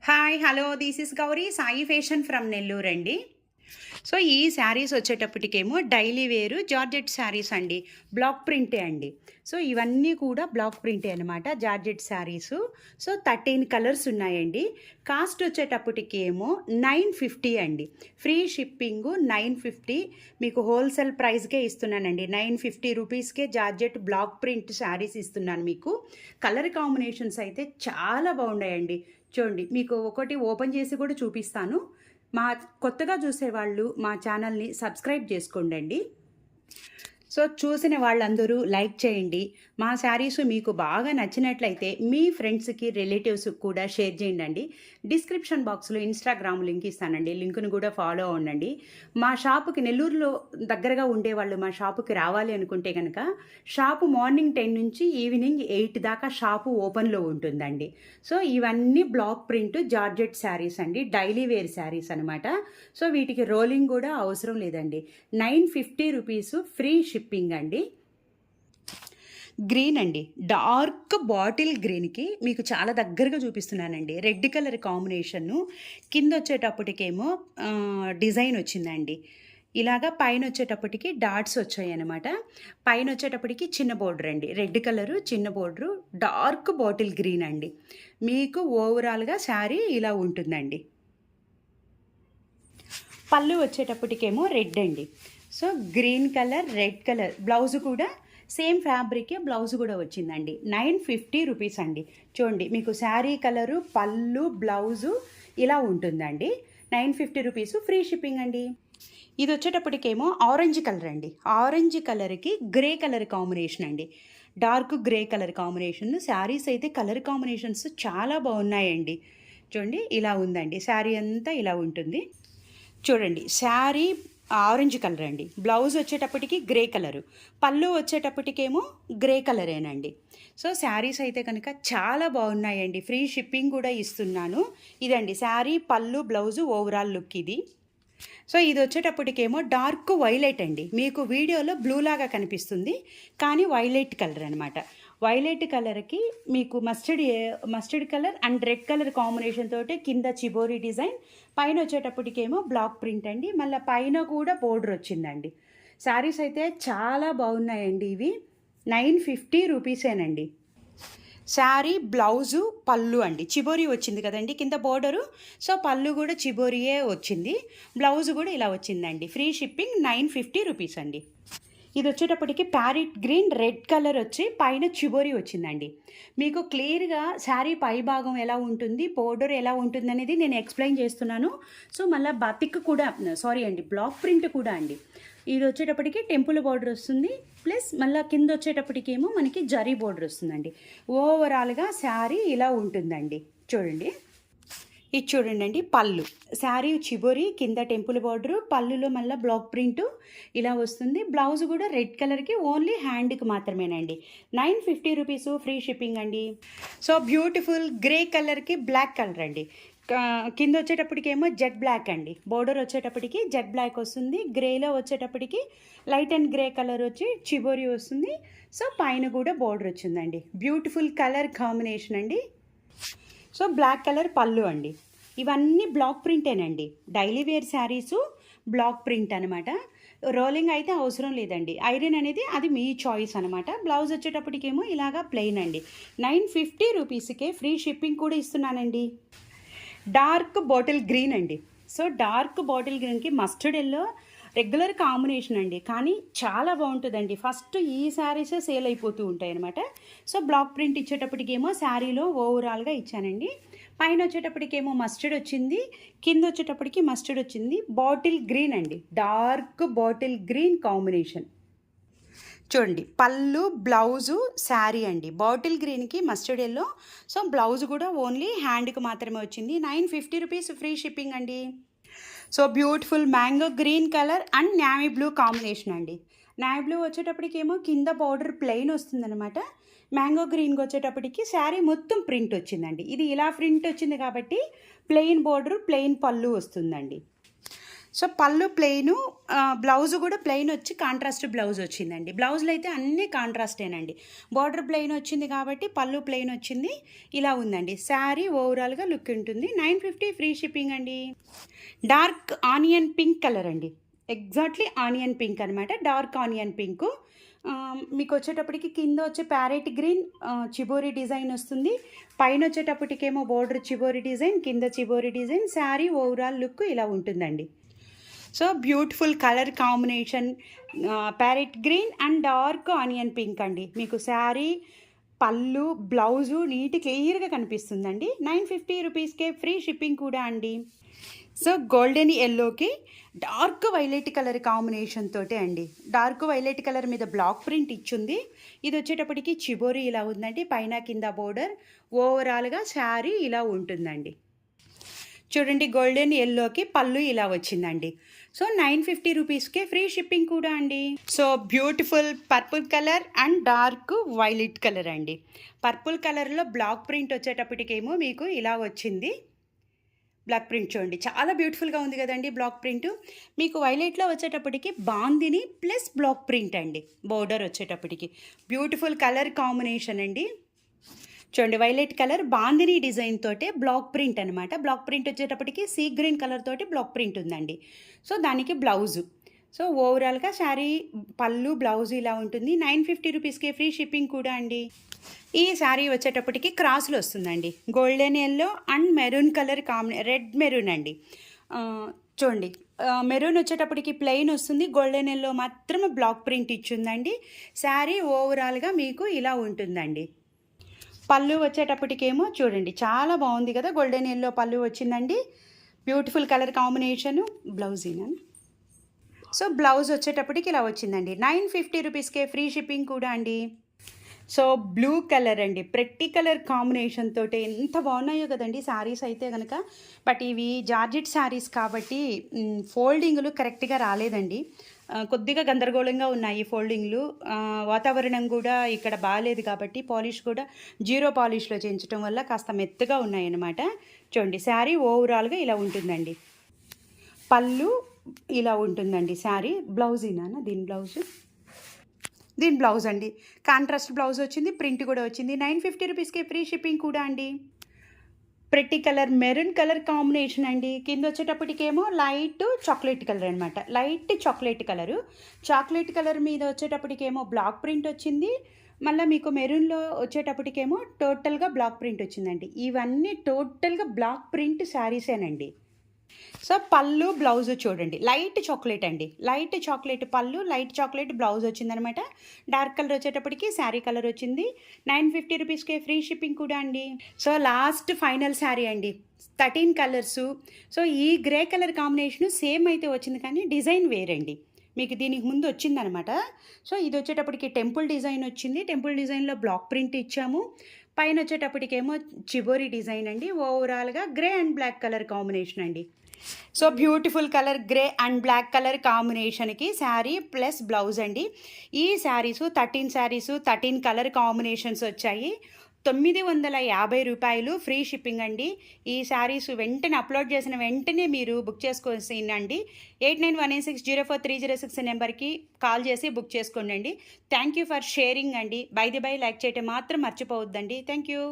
Hi hello this is Gauri Sai fashion from Nellore అండి. So ఈ saris వచ్చేటప్పటికేమో daily వేరు జార్జెట్ శారీస్ అండి, బ్లాక్ ప్రింటే అండి. సో ఇవన్నీ కూడా బ్లాక్ ప్రింటే అనమాట, జార్జెట్ శారీసు. సో 13 కలర్స్ ఉన్నాయండి. కాస్ట్ వచ్చేటప్పటికేమో 950 అండి. ఫ్రీ షిప్పింగు 950, మీకు హోల్సేల్ ప్రైస్కే ఇస్తున్నానండి. 950 రూపీస్కే జార్జెట్ బ్లాక్ ప్రింట్ శారీస్ ఇస్తున్నాను మీకు. కలర్ కాంబినేషన్స్ అయితే చాలా బాగున్నాయండి. చూడండి, మీకు ఒకటి ఓపెన్ చేసి కూడా చూపిస్తాను. మా కొత్తగా చూసేవాళ్ళు మా ఛానల్ని సబ్స్క్రైబ్ చేసుకోండి. సో చూసిన వాళ్ళందరూ లైక్ చేయండి. మా శారీస్ మీకు బాగా నచ్చినట్లయితే మీ ఫ్రెండ్స్కి రిలేటివ్స్కి కూడా షేర్ చేయండి. డిస్క్రిప్షన్ బాక్స్లో ఇన్స్టాగ్రామ్ లింక్ ఇస్తానండి, లింక్ను కూడా ఫాలో అవ్వండి. మా షాపుకి నెల్లూరులో దగ్గరగా ఉండేవాళ్ళు మా షాపుకి రావాలి అనుకుంటే కనుక షాపు మార్నింగ్ 10 నుంచి ఈవినింగ్ 8 దాకా షాపు ఓపెన్లో ఉంటుందండి. సో ఇవన్నీ బ్లాక్ ప్రింట్ జార్జెట్ శారీస్ అండి, డైలీ వేర్ శారీస్ అనమాట. సో వీటికి రోలింగ్ కూడా అవసరం లేదండి. 950 రూపీస్ ఫ్రీ షిప్పింగ్ అండి. గ్రీన్ అండి, డార్క్ బాటిల్ గ్రీన్కి మీకు చాలా దగ్గరగా చూపిస్తున్నానండి. రెడ్ కలర్ కాంబినేషను, కింద వచ్చేటప్పటికేమో డిజైన్ వచ్చిందండి. ఇలాగా పైన వచ్చేటప్పటికి డాట్స్ వచ్చాయి అనమాట. పైన వచ్చేటప్పటికి చిన్న బోర్డర్ అండి, రెడ్ కలరు చిన్న బోర్డరు, డార్క్ బాటిల్ గ్రీన్ అండి. మీకు ఓవరాల్గా శారీ ఇలా ఉంటుందండి. పళ్ళు వచ్చేటప్పటికేమో రెడ్ అండి. So green colour red colour blouse కూడా సేమ్ ఫ్యాబ్రికే బ్లౌజ్ కూడా వచ్చిందండి. 950 రూపీస్ అండి. చూడండి, మీకు శారీ కలరు పళ్ళు బ్లౌజు ఇలా ఉంటుందండి. 950 రూపీస్ ఫ్రీ షిప్పింగ్ అండి. ఇది వచ్చేటప్పటికేమో ఆరెంజ్ కలర్ అండి. ఆరెంజ్ కలర్కి గ్రే కలర్ కాంబినేషన్ అండి, dark grey colour combination. Saris అయితే కలర్ కాంబినేషన్స్ చాలా బాగున్నాయండి. చూడండి, ఇలా ఉందండి. శారీ అంతా ఇలా ఉంటుంది. చూడండి, శారీ ఆరెంజ్ కలర్ అండి, బ్లౌజ్ వచ్చేటప్పటికి గ్రే కలరు, పళ్ళు వచ్చేటప్పటికేమో గ్రే కలరేనండి. సో శారీస్ అయితే కనుక చాలా బాగున్నాయండి. ఫ్రీ షిప్పింగ్ కూడా ఇస్తున్నాను. ఇదండి శారీ పళ్ళు బ్లౌజు ఓవరాల్ లుక్ ఇది. సో ఇది వచ్చేటప్పటికేమో డార్క్ వైలెట్ అండి. మీకు వీడియోలో బ్లూ లాగా కనిపిస్తుంది కానీ వైలెట్ కలర్ అనమాట. వైలెట్ కలర్కి మీకు mustard colour and red colour combination తోటి కింద చిబోరీ డిజైన్, పైన వచ్చేటప్పటికేమో బ్లాక్ ప్రింట్ అండి. మళ్ళీ పైన కూడా బోర్డర్ వచ్చిందండి. శారీస్ అయితే చాలా బాగున్నాయండి. ఇవి 950 రూపీసేనండి. శారీ బ్లౌజు పళ్ళు అండి, చిబోరీ వచ్చింది కదండి కింద బోర్డరు. సో పళ్ళు కూడా చిబోరీయే వచ్చింది, బ్లౌజ్ కూడా ఇలా వచ్చిందండి. ఫ్రీ షిప్పింగ్ 950 రూపీస్ అండి. ఇది వచ్చేటప్పటికి ప్యారెట్ గ్రీన్ రెడ్ కలర్ వచ్చి పైన చిబోరీ వచ్చిందండి. మీకు క్లియర్గా శారీ పై భాగం ఎలా ఉంటుంది, బోర్డర్ ఎలా ఉంటుంది అనేది నేను ఎక్స్ప్లెయిన్ చేస్తున్నాను. సో మళ్ళీ బతిక్ కూడా సారీ అండి, బ్లాక్ ప్రింట్ కూడా అండి. ఇది వచ్చేటప్పటికి టెంపుల్ బోర్డర్ వస్తుంది, ప్లస్ మళ్ళీ కింద వచ్చేటప్పటికేమో మనకి జరీ బోర్డర్ వస్తుందండి. ఓవరాల్గా శారీ ఇలా ఉంటుందండి. చూడండి, ఇది చూడండి అండి, పళ్ళు శారీ చిబోరీ, కింద టెంపుల్ బార్డరు, పళ్ళులో మళ్ళీ బ్లాక్ ప్రింటు ఇలా వస్తుంది. బ్లౌజ్ కూడా రెడ్ కలర్కి ఓన్లీ హ్యాండ్కి మాత్రమేనండి. 950 రూపీస్ ఫ్రీ షిప్పింగ్ అండి. సో బ్యూటిఫుల్ గ్రే కలర్కి బ్లాక్ కలర్ అండి. కింద వచ్చేటప్పటికేమో జెడ్ బ్లాక్ అండి, బోర్డర్ వచ్చేటప్పటికి జెడ్ బ్లాక్ వస్తుంది. గ్రేలో వచ్చేటప్పటికి లైట్ అండ్ గ్రే కలర్ వచ్చి చిబోరీ వస్తుంది. సో పైన కూడా బోర్డర్ వచ్చిందండి. బ్యూటిఫుల్ కలర్ కాంబినేషన్ అండి. సో బ్లాక్ కలర్ పళ్ళు అండి. ఇవన్నీ బ్లాక్ ప్రింటేనండి, daily wear saris black print అనమాట. రోలింగ్ అయితే అవసరం లేదండి, ఐరన్ అనేది అది మీ చాయిస్ అనమాట. బ్లౌజ్ వచ్చేటప్పటికేమో ఇలాగా ప్లెయిన్ అండి. 950 రూపీస్కే ఫ్రీ షిప్పింగ్ కూడా ఇస్తున్నానండి. డార్క్ బాటిల్ గ్రీన్ అండి. సో డార్క్ బాటిల్ గ్రీన్కి మస్టర్డ్ ఎల్లో రెగ్యులర్ కాంబినేషన్ అండి, కానీ చాలా బాగుంటుందండి. ఫస్ట్ ఈ శారీసే సేల్ అయిపోతూ ఉంటాయి అనమాట. సో బ్లాక్ ప్రింట్ ఇచ్చేటప్పటికేమో శారీలో ఓవరాల్గా ఇచ్చానండి. పైన వచ్చేటప్పటికేమో మస్టర్డ్ వచ్చింది, కింద వచ్చేటప్పటికి మస్టర్డ్ వచ్చింది. బాటిల్ గ్రీన్ అండి, డార్క్ బాటిల్ గ్రీన్ కాంబినేషన్. చూడండి, పళ్ళు బ్లౌజు శారీ అండి, బాటిల్ గ్రీన్కి మస్టర్డ్ ఎల్లో. సో బ్లౌజ్ కూడా ఓన్లీ హ్యాండ్కి మాత్రమే వచ్చింది. 950 రూపీస్ ఫ్రీ షిప్పింగ్ అండి. So beautiful mango green colour and navy blue combination అండి. నావీ బ్లూ వచ్చేటప్పటికేమో కింద బార్డర్ ప్లెయిన్ వస్తుందన్నమాట. మ్యాంగో గ్రీన్కి వచ్చేటప్పటికి శారీ మొత్తం ప్రింట్ వచ్చిందండి. ఇది ఇలా ప్రింట్ వచ్చింది కాబట్టి ప్లెయిన్ బార్డర్ ప్లెయిన్ పళ్ళు వస్తుందండి. సో పళ్ళు ప్లెయిను, బ్లౌజ్ కూడా ప్లెయిన్ వచ్చి కాంట్రాస్ట్ బ్లౌజ్ వచ్చిందండి. బ్లౌజ్లో అయితే అన్నీ కాంట్రాస్టేనండి. బార్డర్ ప్లెయిన్ వచ్చింది కాబట్టి పళ్ళు ప్లెయిన్ వచ్చింది. ఇలా ఉందండి. శారీ ఓవరాల్గా లుక్ ఉంటుంది. 950 ఫ్రీ షిప్పింగ్ అండి. డార్క్ ఆనియన్ పింక్ కలర్ అండి. ఎగ్జాక్ట్లీ ఆనియన్ పింక్ అనమాట. Dark onion pink. మీకు వచ్చేటప్పటికి కింద వచ్చే ప్యారెట్ గ్రీన్ చిబోరి డిజైన్ వస్తుంది. పైన వచ్చేటప్పటికేమో బోర్డర్ చిబోరి డిజైన్, కింద shibori design. Sari overall look ఇలా ఉంటుందండి. So beautiful colour combination, parrot green and dark onion pink అండి. మీకు శారీ, పళ్ళు, బ్లౌజు నీట్ క్లియర్గా కనిపిస్తుందండి. 950 రూపీస్కే ఫ్రీ షిప్పింగ్ కూడా అండి. సో గోల్డెన్ ఎల్లోకి డార్క్ వైలెట్ కలర్ కాంబినేషన్ తోటే అండి. డార్క్ వైలెట్ కలర్ మీద బ్లాక్ ప్రింట్ ఇచ్చింది. ఇది వచ్చేటప్పటికి చిబోరి ఇలా ఉందండి. పైన కింద బోర్డర్. ఓవరాల్గా శారీ ఇలా ఉంటుందండి. చూడండి, గోల్డెన్ ఎల్లోకి పళ్ళు ఇలా వచ్చిందండి. సో 950 రూపీస్కే ఫ్రీ షిప్పింగ్ కూడా అండి. So beautiful purple colour and dark violet colour అండి. పర్పుల్ కలర్లో బ్లాక్ ప్రింట్ వచ్చేటప్పటికేమో మీకు ఇలా వచ్చింది. బ్లాక్ ప్రింట్ చూడండి, చాలా బ్యూటిఫుల్గా ఉంది కదండి బ్లాక్ ప్రింట్. మీకు వైలెట్లో వచ్చేటప్పటికి బాందిని ప్లస్ బ్లాక్ ప్రింట్ అండి. బోర్డర్ వచ్చేటప్పటికి బ్యూటిఫుల్ కలర్ కాంబినేషన్ అండి. చూడండి, వైలెట్ కలర్ బాందిని డిజైన్ తోటే బ్లాక్ ప్రింట్ అనమాట. బ్లాక్ ప్రింట్ వచ్చేటప్పటికి సీ గ్రీన్ కలర్ తోటి బ్లాక్ ప్రింట్ ఉందండి. సో దానికి బ్లౌజు. సో ఓవరాల్గా శారీ, పళ్ళు, బ్లౌజ్ ఇలా ఉంటుంది. 950 రూపీస్కే ఫ్రీ షిప్పింగ్ కూడా అండి. ఈ శారీ వచ్చేటప్పటికి క్రాస్లో వస్తుందండి. Golden yellow and maroon colour red maroon అండి. చూడండి, మెరూన్ వచ్చేటప్పటికి ప్లెయిన్ వస్తుంది. గోల్డెన్ ఎల్లో మాత్రం బ్లాక్ ప్రింట్ ఇచ్చిందండి. శారీ ఓవరాల్గా మీకు ఇలా ఉంటుందండి. పళ్ళు వచ్చేటప్పటికేమో చూడండి, చాలా బాగుంది కదా, గోల్డెన్ ఎల్లో పళ్ళు వచ్చిందండి. Beautiful colour combination. బ్లౌజ్ ఏనా? సో బ్లౌజ్ వచ్చేటప్పటికి ఇలా వచ్చిందండి. 950 రూపీస్కే ఫ్రీ షిప్పింగ్ కూడా అండి. సో బ్లూ కలర్ అండి, ప్రెట్టి కలర్ కాంబినేషన్ తోటి ఎంత బాగున్నాయో కదండి శారీస్ అయితే కనుక. బట్ ఇవి జార్జెట్ శారీస్ కాబట్టి ఫోల్డింగ్లు కరెక్ట్గా రాలేదండి. కొద్దిగా గందరగోళంగా ఉన్నాయి ఫోల్డింగ్లు. వాతావరణం కూడా ఇక్కడ బాగాలేదు కాబట్టి పాలిష్ కూడా 0 పాలిష్లో చేయించడం వల్ల కాస్త మెత్తగా ఉన్నాయన్నమాట. చూడండి, శారీ ఓవరాల్గా ఇలా ఉంటుందండి. పళ్ళు ఇలా ఉంటుందండి శారీ. బ్లౌజ్ ఏనా? దీని బ్లౌజ్ అండి. కాంట్రాస్ట్ బ్లౌజ్ వచ్చింది, ప్రింట్ కూడా వచ్చింది. 950 రూపీస్కి ఫ్రీ షిప్పింగ్ కూడా అండి. Pretty colour maroon colour combination అండి. కింద వచ్చేటప్పటికేమో లైట్ చాక్లెట్ కలర్ అనమాట. లైట్ చాక్లెట్ కలర్ మీద వచ్చేటప్పటికేమో బ్లాక్ ప్రింట్ వచ్చింది. మళ్ళీ మీకు మెరూన్లో వచ్చేటప్పటికేమో టోటల్గా బ్లాక్ ప్రింట్ వచ్చిందండి. ఇవన్నీ టోటల్గా బ్లాక్ ప్రింట్ శారీసేనండి. సో పళ్ళు, బ్లౌజ్ చూడండి, లైట్ చాక్లెట్ అండి. లైట్ చాక్లెట్ పళ్ళు, లైట్ చాక్లెట్ బ్లౌజ్ వచ్చిందనమాట. డార్క్ కలర్ వచ్చేటప్పటికి శారీ కలర్ వచ్చింది. 950 రూపీస్కే ఫ్రీ షిప్పింగ్ కూడా అండి. సో లాస్ట్ ఫైనల్ శారీ అండి. 13 కలర్సు. సో ఈ గ్రే కలర్ కాంబినేషను సేమ్ అయితే వచ్చింది కానీ డిజైన్ వేరండి. మీకు దీనికి ముందు వచ్చిందనమాట. సో ఇది వచ్చేటప్పటికి టెంపుల్ డిజైన్ వచ్చింది. టెంపుల్ డిజైన్లో బ్లాక్ ప్రింట్ ఇచ్చాము. పైన వచ్చేటప్పటికేమో చిబోరి డిజైన్ అండి. ఓవరాల్గా grey and black colour combination అండి. So beautiful colour grey and black colour కాంబినేషన్కి శారీ ప్లస్ బ్లౌజ్ అండి. ఈ శారీసు 13 కలర్ కాంబినేషన్స్ వచ్చాయి. 950 రూపాయలు ఫ్రీ షిప్పింగ్ అండి. ఈ శారీస్ వెంటనే అప్లోడ్ చేసిన వెంటనే మీరు బుక్ చేసుకోవాల్సిందండి. 8918604306 నెంబర్కి కాల్ చేసి బుక్ చేసుకోండి అండి. థ్యాంక్ యూ ఫర్ షేరింగ్ అండి. బై లైక్ చేయటం మాత్రం మర్చిపోవద్దండి. Thank you.